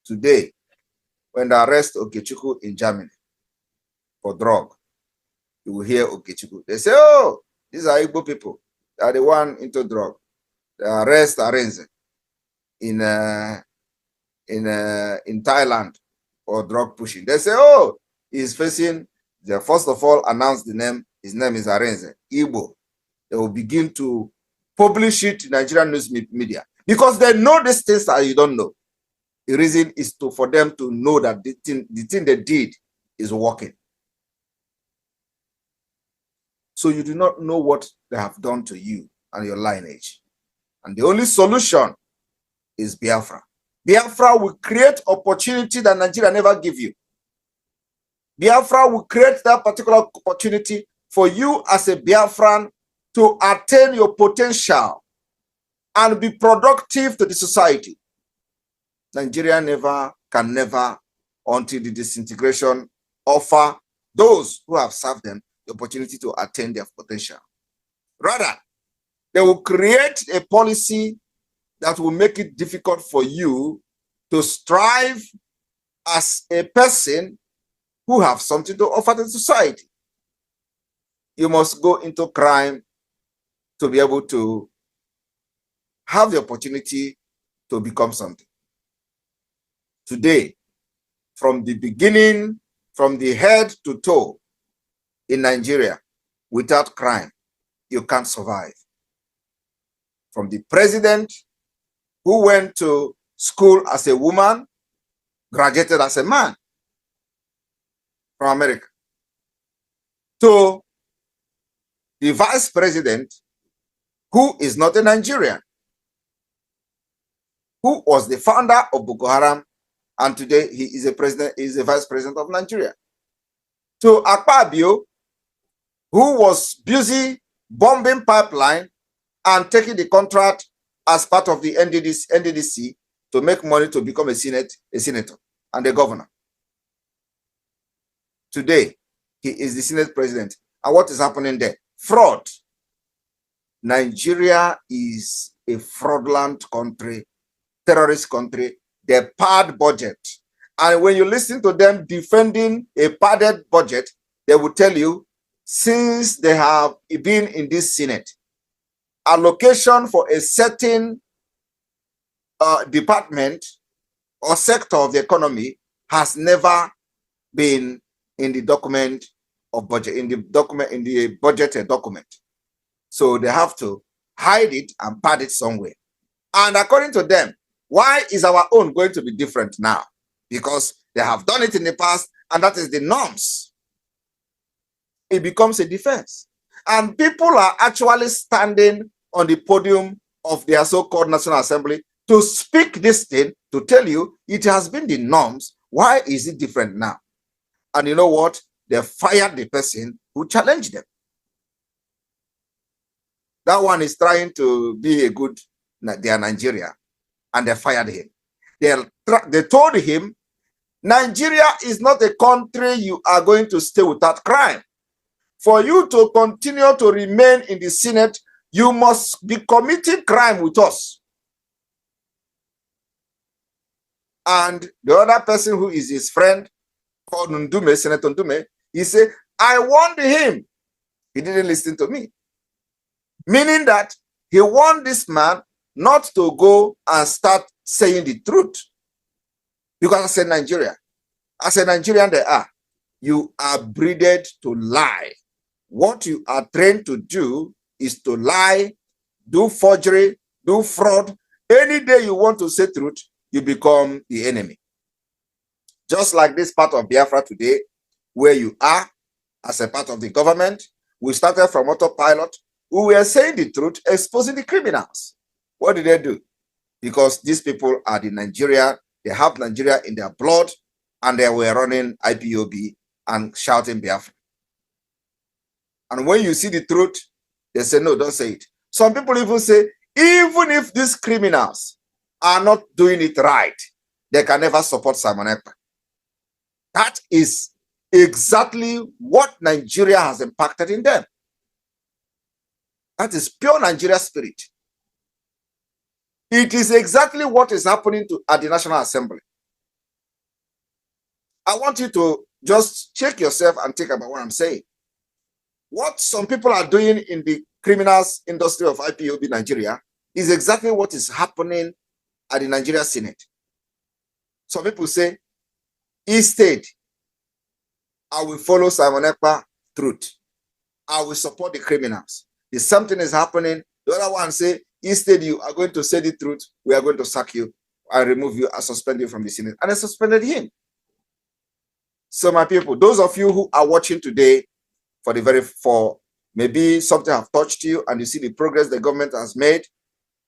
Today, when they arrest Okechukwu in Germany for drug, you will hear Okechukwu. They say, oh, these are Igbo people. They are the one into drug. They arrest Arenze in Thailand for drug pushing. They say, oh, he's facing, they first of all announce the name. His name is Arenze, Igbo. They will begin to publish it in Nigerian news media because they know these things that you don't know. The reason is for them to know that the thing they did is working. So you do not know what they have done to you and your lineage. And the only solution is Biafra. Biafra will create opportunity that Nigeria never give you. Biafra will create that particular opportunity for you as a Biafran to attain your potential and be productive to the society. Nigeria can never, until the disintegration, offer those who have served them the opportunity to attain their potential. Rather, they will create a policy that will make it difficult for you to strive as a person who have something to offer to society. You must go into crime to be able to have the opportunity to become something. Today, from the beginning, from the head to toe in Nigeria, without crime, you can't survive. From the president who went to school as a woman, graduated as a man from America, to the vice president who is not a Nigerian, who was the founder of Boko Haram, and today he is a vice president of Nigeria, to Ekpa, who was busy bombing pipeline and taking the contract as part of the NDDC to make money to become a senator and a governor. Today, he is the Senate president. And what is happening there? Fraud. Nigeria is a fraudulent country, terrorist country. They pad budget. And when you listen to them defending a padded budget, they will tell you, since they have been in this Senate, allocation for a certain department or sector of the economy has never been in the document of budget, in the budgeted document. So they have to hide it and pad it somewhere. And according to them, why is our own going to be different now? Because they have done it in the past, and that is the norms. It becomes a defense. And people are actually standing on the podium of their so-called National Assembly to speak this thing, to tell you it has been the norms. Why is it different now? And you know what? They fired the person who challenged them. That one is trying to be a good, they are Nigeria, and they fired him. They told him, Nigeria is not a country you are going to stay without crime. For you to continue to remain in the Senate, you must be committing crime with us. And the other person who is his friend, called Ndume, Senator Ndume, he said, I warned him. He didn't listen to me. Meaning that he warned this man not to go and start saying the truth. Because I said Nigeria. As a Nigerian they are. You are breeded to lie. What you are trained to do is to lie, do forgery, do fraud. Any day you want to say truth, you become the enemy. Just like this part of Biafra today, where you are as a part of the government, we started from autopilot. We were saying the truth, exposing the criminals. What did they do? Because these people are the Nigeria, they have Nigeria in their blood, and they were running IPOB and shouting Biafra. And when you see the truth, they say, no, don't say it. Some people even say, even if these criminals are not doing it right, they can never support Simon Ekpa. That is exactly what Nigeria has impacted in them. That is pure Nigeria spirit. It is exactly what is happening at the National Assembly. I want you to just check yourself and think about what I'm saying. What some people are doing in the criminals industry of IPOB Nigeria is exactly what is happening at the Nigeria Senate. Some people say, instead, I will follow Simon Ekpa truth. I will support the criminals. If something is happening, the other one say, instead you are going to say the truth, we are going to sack you and remove you and suspend you from the Senate. And they suspended him. So my people, those of you who are watching today for maybe something have touched you and you see the progress the government has made,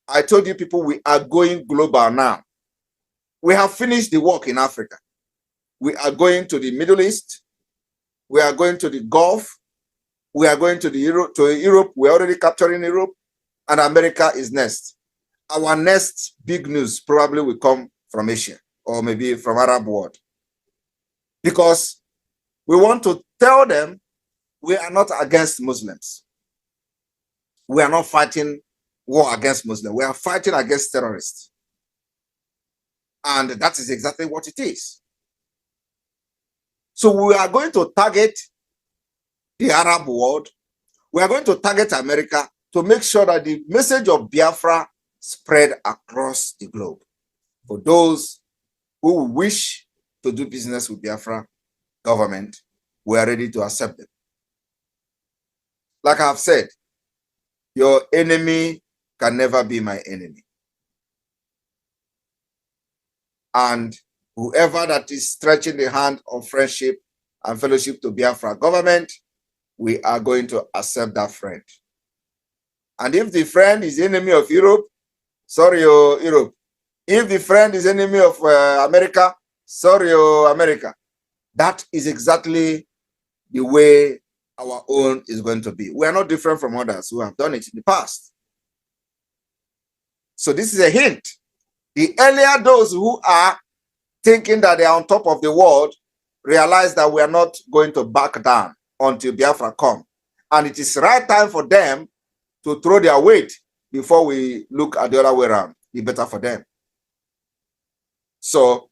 I told you people, we are going global now. We have finished the work in Africa. We are going to the Middle East. We are going to the Gulf. We are going to Europe. We're already capturing Europe. And America is next. Our next big news probably will come from Asia or maybe from Arab world. Because we want to tell them we are not against Muslims. We are not fighting war against Muslims. We are fighting against terrorists. And that is exactly what it is. So we are going to target the Arab world. We are going to target America to make sure that the message of Biafra spread across the globe. For those who wish to do business with Biafra government, we are ready to accept them. Like I've said, your enemy can never be my enemy. And whoever that is stretching the hand of friendship and fellowship to Biafra government, we are going to accept that friend. And if the friend is enemy of Europe, sorry, Europe. If the friend is enemy of America, sorry, America. That is exactly the way our own is going to be. We are not different from others who have done it in the past. So this is a hint. The earlier those who are thinking that they are on top of the world realize that we are not going to back down until Biafra come. And it is right time for them to throw their weight before we look at the other way around. Be better for them. So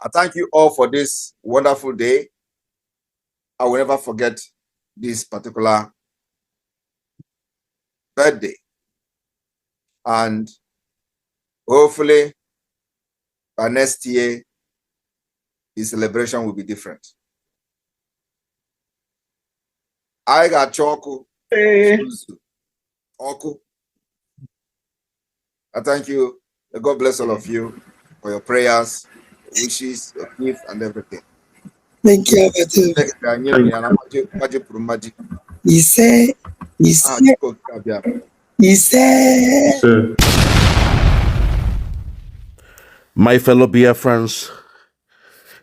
I thank you all for this wonderful day. I will never forget this particular birthday. And hopefully by next year, the celebration will be different. I got Choco. Oku. I thank you. God bless all of you for your prayers, wishes, your gift, and everything. Thank you. He said. My fellow Biafrans,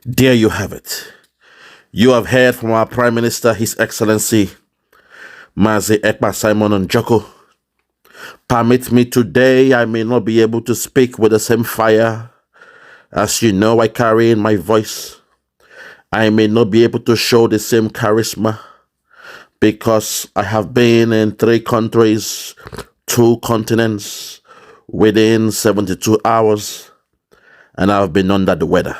there you have it. You have heard from our Prime Minister, His Excellency, Mazi Ekpa Simon Njoko. Permit me today, I may not be able to speak with the same fire as you know I carry in my voice. I may not be able to show the same charisma because I have been in 3 countries, 2 continents within 72 hours, and I've been under the weather.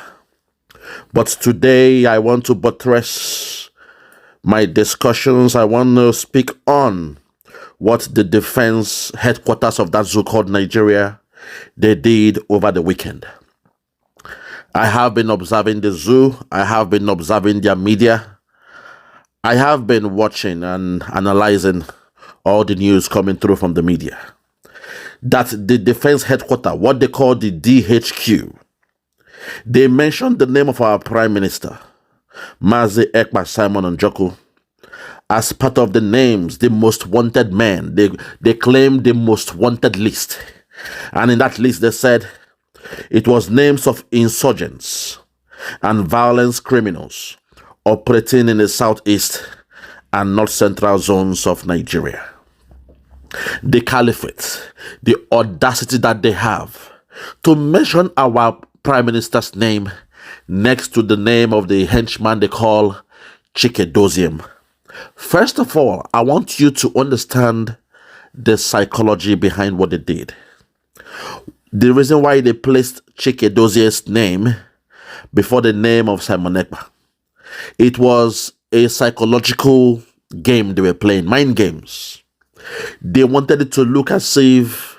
But today I want to buttress my discussions. I want to speak on what the defense headquarters of that zoo called Nigeria, they did over the weekend. I have been observing the zoo. I have been observing their media. I have been watching and analyzing all the news coming through from the media. That the defense headquarters, what they call the DHQ, they mentioned the name of our Prime Minister, Mazi Ekpa Simon Njoko, as part of the names, the most wanted men. They claimed the most wanted list. And in that list, they said it was names of insurgents and violence criminals operating in the southeast and north central zones of Nigeria. The caliphate, the audacity that they have to mention our Prime Minister's name next to the name of the henchman they call Chikedozium. First of all, I want you to understand the psychology behind what they did. The reason why they placed Chikedozium's name before the name of Simon Ekpa. It was a psychological game they were playing, mind games. They wanted it to look as if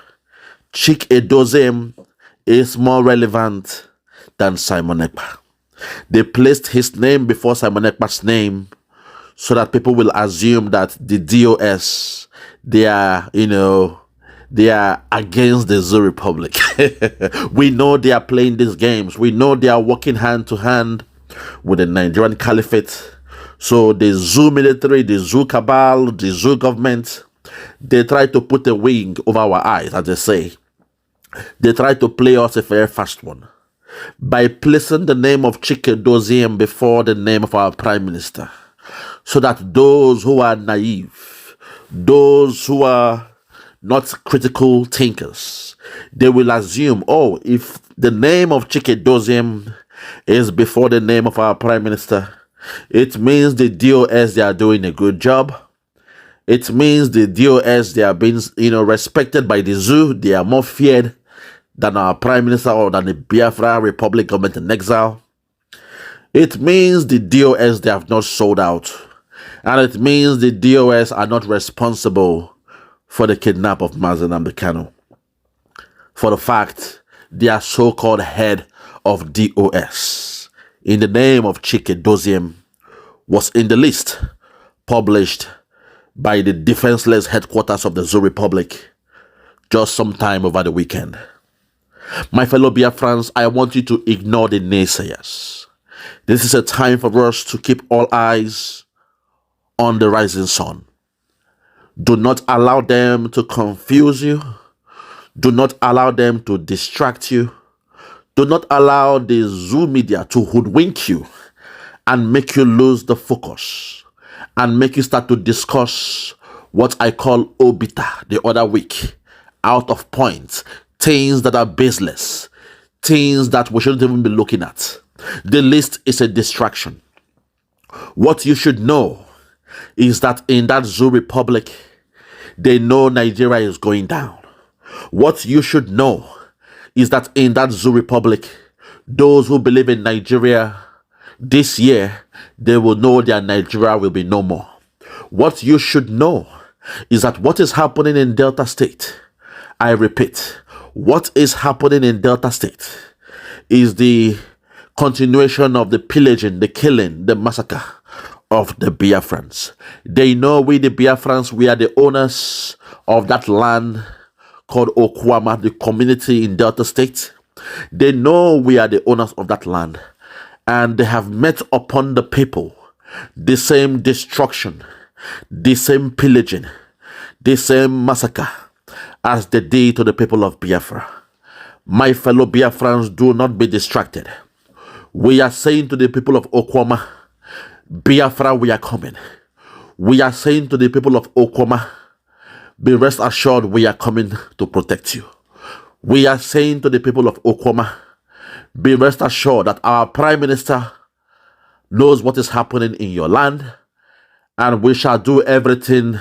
Chik Edoziem is more relevant than Simon Ekpa. They placed his name before Simon Ekpa's name so that people will assume that the DOS, they are against the Zoo Republic. We know they are playing these games. We know they are working hand to hand with the Nigerian Caliphate. So the Zoo military, the Zoo cabal, the Zoo government, they try to put a wing over our eyes, as they say. They try to play us a very fast one by placing the name of Chike Doziem before the name of our Prime Minister, so that those who are naive, those who are not critical thinkers, they will assume, oh, if the name of Chike Doziem is before the name of our Prime Minister, it means the DOS, they are doing a good job. It means the DOS, they are being, respected by the Zoo. They are more feared than our Prime Minister or than the Biafra Republic government in exile. It means the DOS, they have not sold out. And it means the DOS are not responsible for the kidnap of Nnamdi Kanu. For the fact they are so-called head of DOS, in the name of Chike Doziem, was in the list published by the defenseless headquarters of the Zoo Republic just sometime over the weekend. My fellow Biafrans, I want you to ignore the naysayers. This is a time for us to keep all eyes on the rising sun. Do not allow them to confuse you. Do not allow them to distract you. Do not allow the Zoo media to hoodwink you and make you lose the focus and make you start to discuss what I call obita the other week, out of point, things that are baseless, things that we shouldn't even be looking at. The list is a distraction. What you should know is that in that Zoo Republic, they know Nigeria is going down. What you should know is that in that Zoo Republic, those who believe in Nigeria this year, they will know that Nigeria will be no more. What you should know is that what is happening in Delta State, I repeat, what is happening in Delta State is the continuation of the pillaging, the killing, the massacre of the Biafrans. They know we, the Biafrans, we are the owners of that land called Okwama, the community in Delta State. They know we are the owners of that land, and they have met upon the people the same destruction, the same pillaging, the same massacre as they did to the people of Biafra. My fellow Biafrans, do not be distracted. We are saying to the people of Okwama, Biafra, we are coming. We are saying to the people of Okwama, be rest assured we are coming to protect you. We are saying to the people of Okwama, be rest assured that our Prime Minister knows what is happening in your land, and we shall do everything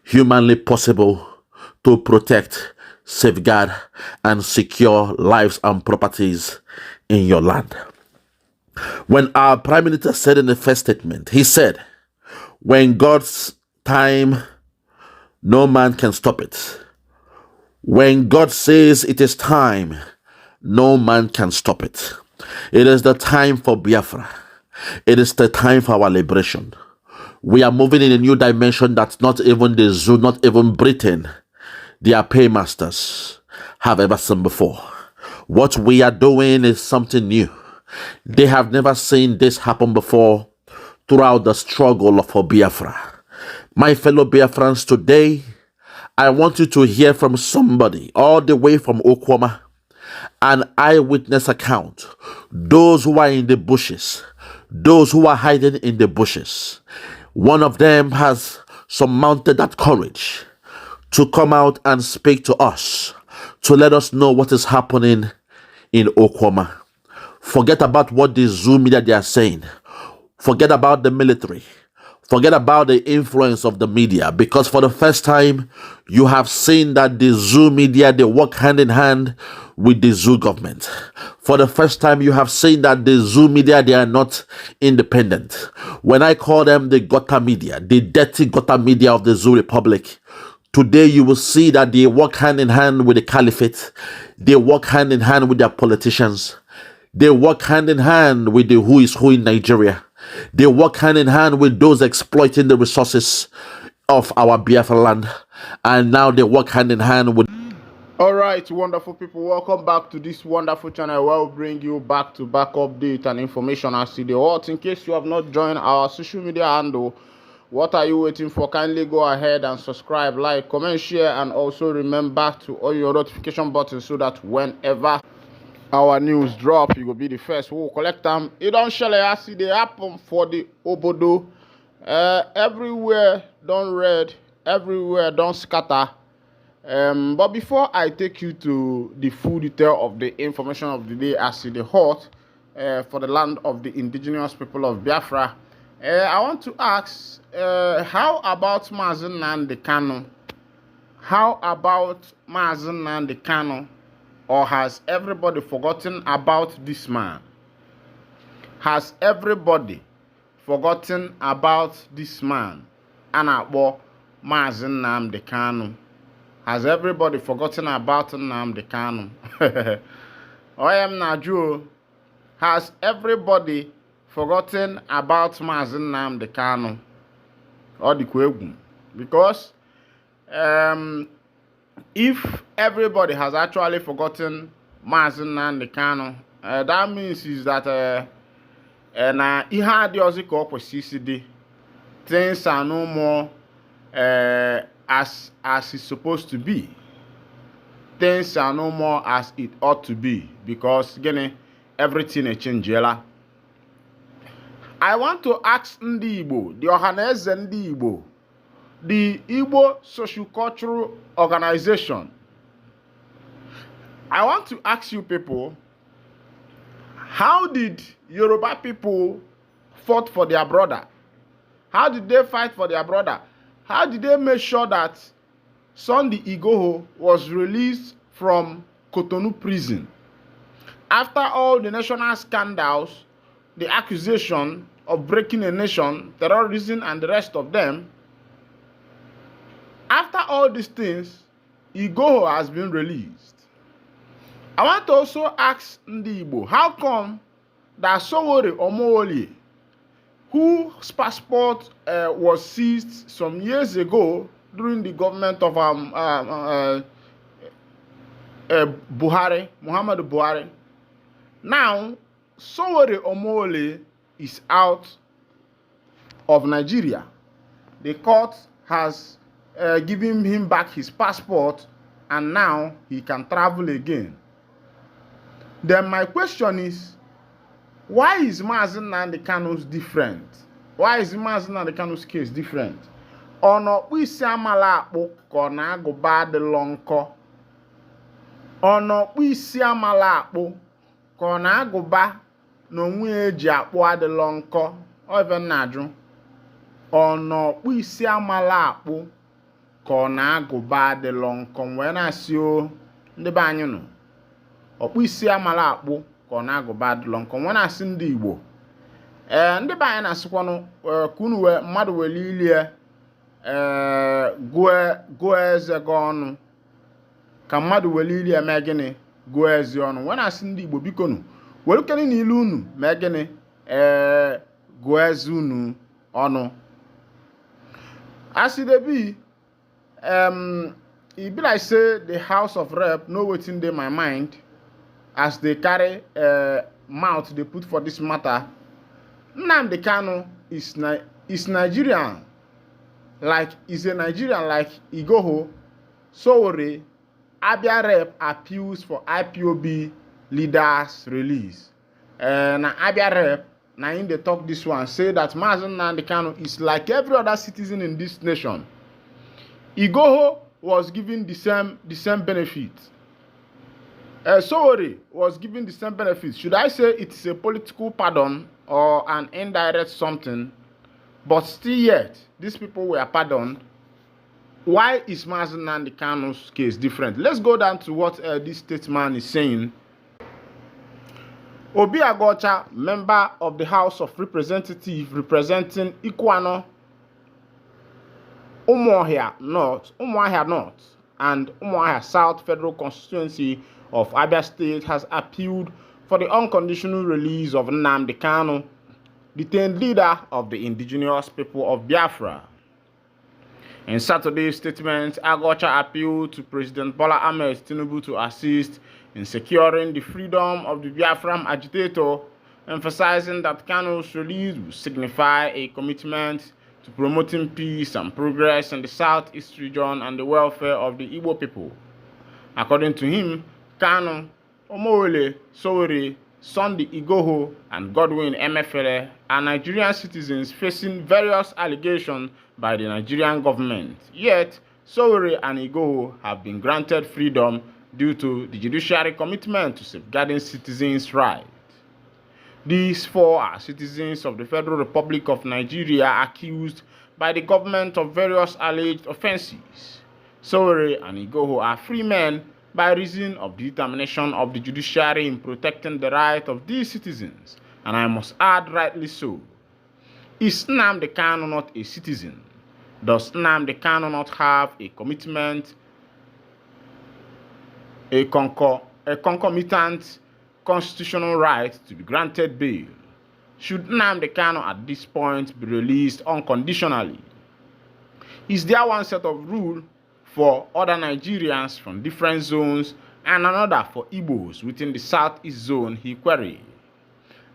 humanly possible to protect, safeguard, and secure lives and properties in your land. When our Prime Minister said in the first statement, he said, when God's time, no man can stop it. When God says it is time, no man can stop it. It is the time for Biafra. It is the time for our liberation. We are moving in a new dimension that not even the Zoo, not even Britain, their paymasters, have ever seen before. What we are doing is something new. They have never seen this happen before throughout the struggle for Biafra. My fellow Biafrans, today, I want you to hear from somebody all the way from Okwama, an eyewitness account. Those who are in the bushes, those who are hiding in the bushes. One of them has surmounted that courage to come out and speak to us, to let us know what is happening in Okwama. Forget about what the Zoo media they are saying. Forget about the military. Forget about the influence of the media, because for the first time, you have seen that the zoo media, they work hand in hand with the zoo government. For the first time, you have seen that the zoo media, they are not independent. When I call them the gutter media, the dirty gutter media of the zoo republic, today you will see that they work hand in hand with the caliphate. They work hand in hand with their politicians. They work hand in hand with the who is who in Nigeria. They work hand in hand with those exploiting the resources of our Biafra land. And now they work hand in hand with... All right, wonderful people, welcome back to this wonderful channel where we'll bring you back-to-back update and information as to the what. In case you have not joined our social media handle, what are you waiting for? Kindly go ahead and subscribe, like, comment, share, and also remember to on your notification button so that whenever our news drop, you will be the first who will collect them. It don't share as they happen for the obodo. Everywhere don't red, everywhere don't scatter. But before I take you to the full detail of the information of the day as to the hot for the land of the indigenous people of Biafra, I want to ask, how about Nnamdi Kanu? How about Nnamdi Kanu? Or has everybody forgotten about this man? Has everybody forgotten about this man? Anakbo Nnamdi Kanu. Has everybody forgotten about Nnamdi Kanu? Oyem Naju. Has everybody forgotten about Nnamdi Kanu? Or the Kwegu? Because if everybody has actually forgotten Nnamdi Kanu, that means is that na ihe adịghịzị ka ọ kwesịrị dị. Things are no more as it's supposed to be. Things are no more as it ought to be, because again, everything is changela. I want to ask Ndị Igbo, the ohanezendigbo, the Igbo socio-cultural organization. I want to ask you people, how did Yoruba people fought for their brother? How did they fight for their brother? How did they make sure that Sunday Igboho was released from Cotonou prison? After all the national scandals, the accusation of breaking a nation, terrorism, and the rest of them, after all these things, Igboho has been released. I want to also ask Ndị Igbo, how come that Sowore Omoole, whose passport was seized some years ago during the government of Buhari, Muhammadu Buhari, now Sowore Omoole is out of Nigeria. The court has given him back his passport, and now he can travel again. Then my question is, why is Nnamdi Kanu's different? Why is Nnamdi Kanu's case different? Ono isi amala akpụ ka na agụba adịlọ nkọ. Ono isi amala akpụ ka na agụba na onwe eji akpụ adịlọ nkọ. Oven na-ajụ. Ono isi amala akpụ ka na agụba adịlọ nkọ. Wee na-asị o ndị be anyị nọ. Okpu isi amala akpụ ka na agụba adịlọ nkọ. Wee na-asị ndị Igbo. Ndị be anyị na-asịkwanụ kunu we mmadụ wele ilie gụọ eze gị ọnụ, ka mmadụ wele ilie mee gịnị gụọ eze ọnụ. Wee na-asị ndị Igbo bikonu welukene n'ilu unu mee gịnị gụọ eze unu ọnụ. As it be, e be like say the House of Rep know wetin dey my mind as they carry mouth they put for this matter. Nnamdi Kanu is Nigerian, like is a Nigerian like Igboho. Sowore Abia Rep appeals for IPOB leaders release. Na Abia Rep na in they talk this one, say that Nnamdi Kanu is like every other citizen in this nation. Igboho was given the same benefit. Sowore was given the same benefits. Should I say it's a political pardon or an indirect something? But still yet, these people were pardoned. Why is Nnamdi Kanu's case different? Let's go down to what this statesman is saying. Obi Agocha, member of the House of Representatives representing Ikwano, Umuahia North, and Umuahia South Federal Constituency of Abia State, has appealed for the unconditional release of Nnamdi Kanu, detained leader of the indigenous people of Biafra. In Saturday's statement, Agocha appealed to President Bola Ahmed Tinubu to assist in securing the freedom of the Biafran agitator, emphasizing that Kanu's release will signify a commitment to promoting peace and progress in the southeast region and the welfare of the Igbo people. According to him, Kanu, Omowole, Sowore, Sunday Igboho, and Godwin Emefiele are Nigerian citizens facing various allegations by the Nigerian government. Yet, Sowore and Igboho have been granted freedom due to the judiciary commitment to safeguarding citizens' rights. These four are citizens of the Federal Republic of Nigeria accused by the government of various alleged offenses. Sowore and Igboho are free men by reason of the determination of the judiciary in protecting the right of these citizens, and I must add, rightly so. Is Nnamdi Kanu not a citizen? Does Nnamdi Kanu not have a commitment, a concomitant constitutional right to be granted bail? Should Nnamdi Kanu at this point be released unconditionally? Is there one set of rules for other Nigerians from different zones and another for Igbos within the Southeast zone, he queried.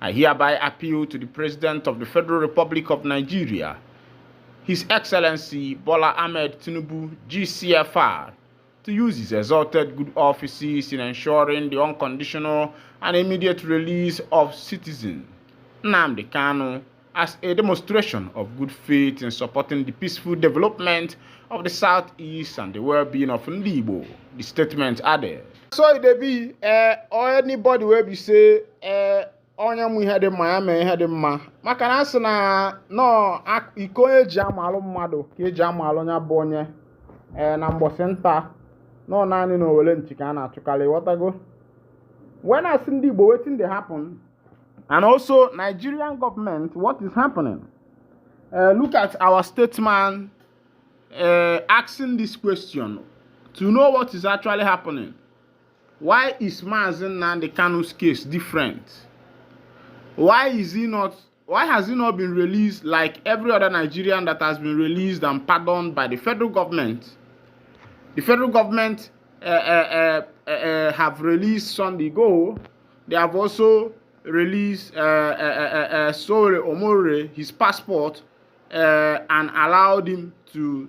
I hereby appeal to the President of the Federal Republic of Nigeria, His Excellency Bola Ahmed Tinubu, GCFR, to use his exalted good offices in ensuring the unconditional and immediate release of citizen Nnamdi Kanu as a demonstration of good faith in supporting the peaceful development of the Southeast and the well-being of Igbo, the statement added. So it be or anybody will be say onye mu ihe dị mma ya mee ihe dị mma maka na asị na no iko eji amalụ mmadụ ka eji amalụ nya bụ onye na mgbọsị nta no naanị na owele nchi ka a na-achụkarị wọtago. When I see ndị Igbo wetin dey happen, and also Nigerian government, what is happening? Look at our statesman asking this question to know what is actually happening. Why is Nnamdi Kanu's case different? Why has he not been released like every other Nigerian that has been released and pardoned by the federal government? The federal government have released Sunday Igboho. They have also released Sowore Omowole his passport and allowed him to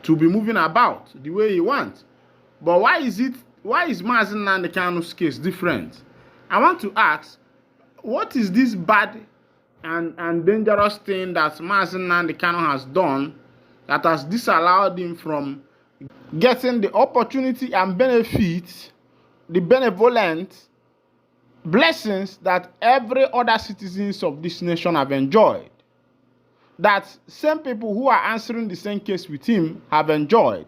be moving about the way he wants. But why is Nnamdi Kanu's case different? I want to ask, what is this bad and dangerous thing that Nnamdi Kanu has done that has disallowed him from getting the opportunity and benefits, the benevolent blessings that every other citizens of this nation have enjoyed? That same people who are answering the same case with him have enjoyed.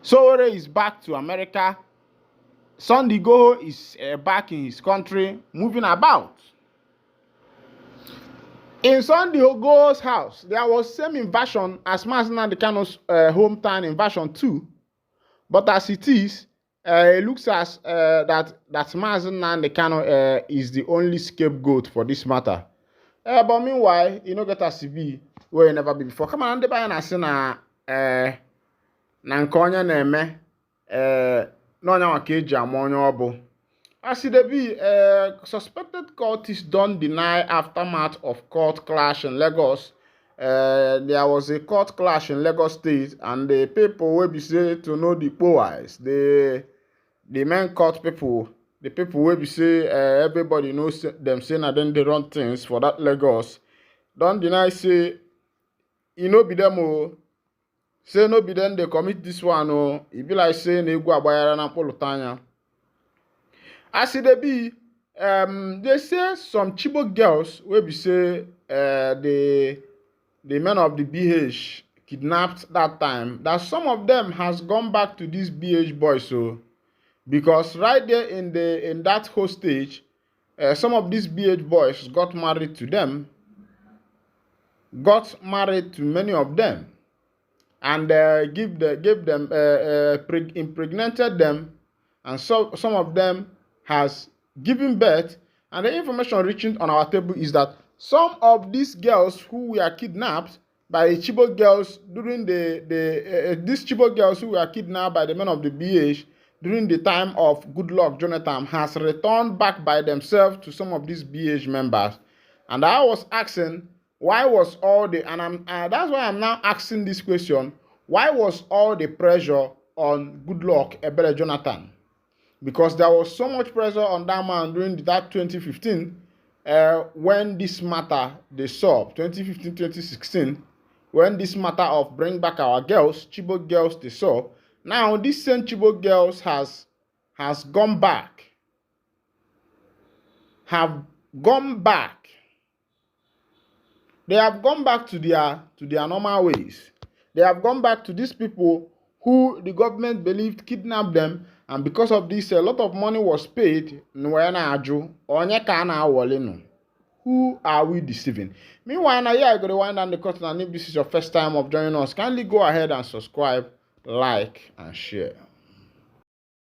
Sowore is back to America. Sunday Igboho is back in his country, moving about. In Sunday Igboho's house, there was same invasion as Nnamdi Kanu's hometown invasion too. But as it is, it looks as that Nnamdi Kanu is the only scapegoat for this matter. But meanwhile, you know, get a CV where you never be before. Come on, and na say na nkonya na eme no nya wa ka eji amonye obo. As it be, suspected cultists don't deny aftermath of court clash in Lagos. There was a court clash in Lagos State, and the people will be said to know the powers. The main court people, the people will be say everybody knows them saying that then they run things for that Lagos. Don't deny say you know be them oh. Say no be them they commit this one oh. It be like saying they go abayara na polutanya. As it be, They say some Chibok girls will be say the men of the BH kidnapped that time, that some of them has gone back to these BH boys. So because right there in that hostage, some of these BH boys got married to them, got married to many of them, and impregnated them, and so some of them has given birth. And the information reaching on our table is that some of these girls who were kidnapped by Chibok girls during these Chibok girls who were kidnapped by the men of the BH during the time of Goodluck Jonathan has returned back by themselves to some of these BH members. And I was asking, why was all the, and that's why I'm now asking this question, why was all the pressure on Goodluck Ebele Jonathan? Because there was so much pressure on that man during that 2015 when this matter they saw, 2015-2016, when this matter of bring back our girls, Chibok girls they saw. Now this same Chibok girls has gone back, have gone back. They have gone back to their normal ways. They have gone back to these people who the government believed kidnapped them, and because of this, a lot of money was paid. Who are we deceiving? Meanwhile, now I got to wind down the curtain, and if this is your first time of joining us, kindly go ahead and subscribe, like, and share.